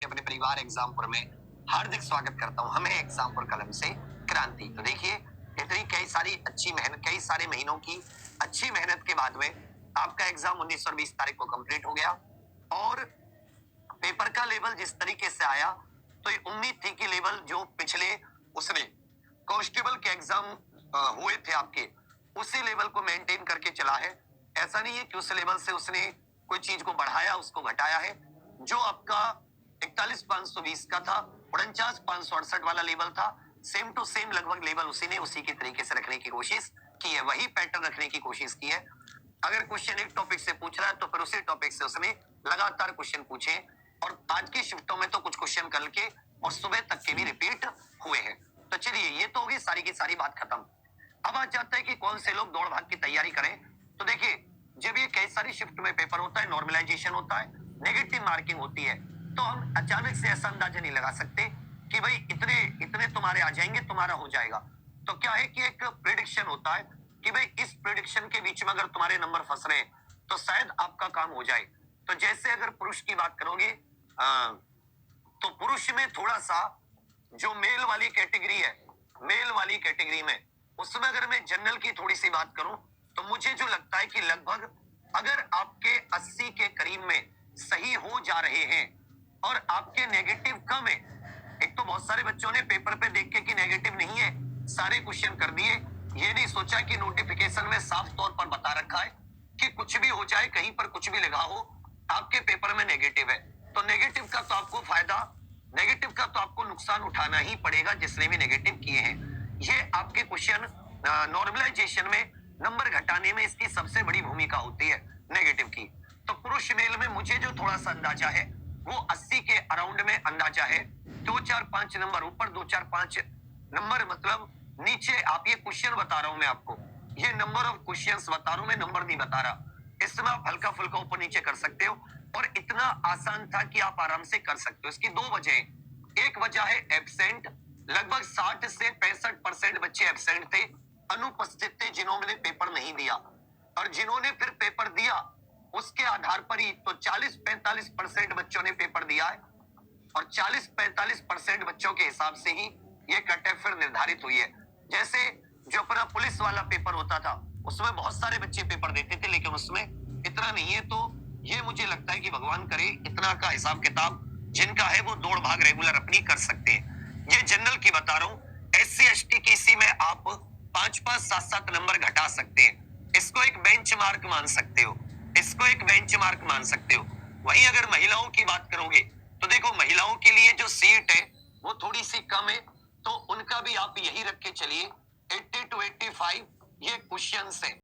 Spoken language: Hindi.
अपने परिवार एग्जामपुर में हार्दिक स्वागत करता हूं। हमें एग्जामपुर कलम से क्रांति। तो देखिए, इतनी कई सारी अच्छी मेहनत, कई सारे महीनों की अच्छी मेहनत के बाद में आपका एग्जाम 19 और 20 तारीख को कंप्लीट हो गया और पेपर का लेवल जिस तरीके से आया, तो ये उम्मीद थी कि लेवल जो पिछले उसने कांस्टेबल के एग्जाम हुए थे आपके, उसी लेवल को मेंटेन करके चला है। ऐसा नहीं है कि उस लेवल से उसने कोई चीज को बढ़ाया, उसको घटाया है। जो आपका 41,520 का था, 49,568 वाला लेवल था, सेम टू सेम लगभग लेवल उसी ने उसी के तरीके से रखने की कोशिश की है, वही पैटर्न रखने की कोशिश की है। अगर क्वेश्चन एक टॉपिक से पूछ रहा है तो फिर उसी टॉपिक से उसने लगातार क्वेश्चन पूछे और आज की शिफ्टों में तो कुछ क्वेश्चन कल के और सुबह तक के भी रिपीट हुए हैं। तो चलिए, ये तो होगी सारी की सारी बात खत्म। अब आ जाता है कि कौन से लोग दौड़ भाग की तैयारी करें। तो देखिए, जब ये कई सारी शिफ्ट में पेपर होता है, नॉर्मलाइजेशन होता है, नेगेटिव मार्किंग होती है, तो हम अचानक से ऐसा अंदाजा नहीं लगा सकते कि भाई इतने इतने तुम्हारे आ जाएंगे, तुम्हारा हो जाएगा। तो क्या है कि एक प्रिडिक्शन होता है कि भाई इस प्रिडिक्शन के बीच में अगर तुम्हारे नंबर फंस रहे हैं तो शायद आपका काम हो जाए। तो जैसे अगर पुरुष की बात करोगे, तो पुरुष में थोड़ा सा जो मेल वाली कैटेगरी है, मेल वाली कैटेगरी में उसमें अगर मैं जनरल की थोड़ी सी बात करूं तो मुझे जो लगता है कि लगभग अगर आपके 80 के करीब में सही हो जा रहे हैं और आपके नेगेटिव कम है। एक तो बहुत सारे बच्चों ने पेपर पे देख के कि नेगेटिव नहीं है, सारे क्वेश्चन कर दिए, ये नहीं सोचा कि नोटिफिकेशन में साफ तौर पर बता रखा है कि कुछ भी हो जाए, कहीं पर कुछ भी लिखा हो, आपके पेपर में नेगेटिव है। तो नेगेटिव का तो आपको फायदा, नेगेटिव का तो आपको नुकसान उठाना ही पड़ेगा जिसने भी नेगेटिव किए हैं। ये आपके क्वेश्चन नॉर्मलाइजेशन में नंबर घटाने में इसकी सबसे बड़ी भूमिका होती है, नेगेटिव की। तो पुरुष मेल में मुझे जो थोड़ा सा अंदाजा है वो 80 के अराउंड में अंदाजा है। 2 4 5 नंबर ऊपर, 2 4 5 नंबर मतलब नीचे। आप ये क्वेश्चन बता रहा हूं मैं आपको, ये नंबर ऑफ क्वेश्चंस बता रहा हूं मैं, नंबर नहीं बता रहा। इसमें आप हल्का फुल्का ऊपर नीचे कर सकते हो और इतना आसान था कि आप आराम से कर सकते हो। इसकी दो वजह, एक वजह है एब्सेंट, लगभग 60 से 65% बच्चे एब्सेंट थे, अनुपस्थित थे, जिन्होंने पेपर नहीं दिया। और जिन्होंने फिर पेपर दिया उसके आधार पर ही तो 40-45% बच्चों ने पेपर दिया है और 40-45% बच्चों के हिसाब से ही ये कट ऑफ फिर निर्धारित हुई है। जैसे जो अपना पुलिस वाला पेपर होता था उसमें बहुत सारे बच्चे पेपर देते थे, लेकिन उसमें इतना नहीं है। तो ये मुझे लगता है कि भगवान करे इतना का हिसाब किताब जिनका है वो दौड़ भाग रेगुलर अपनी कर सकते हैं। ये जनरल की बता रहा हूँ। SC ST की इसी में आप 5 5 7 7 नंबर घटा सकते हैं। इसको एक बेंच मार्क मान सकते हो, इसको एक बेंच मार्क मान सकते हो। वहीं अगर महिलाओं की बात करोगे तो देखो, महिलाओं के लिए जो सीट है वो थोड़ी सी कम है, तो उनका भी आप यही रख के चलिए 80 to 85 ये क्वेश्चन है।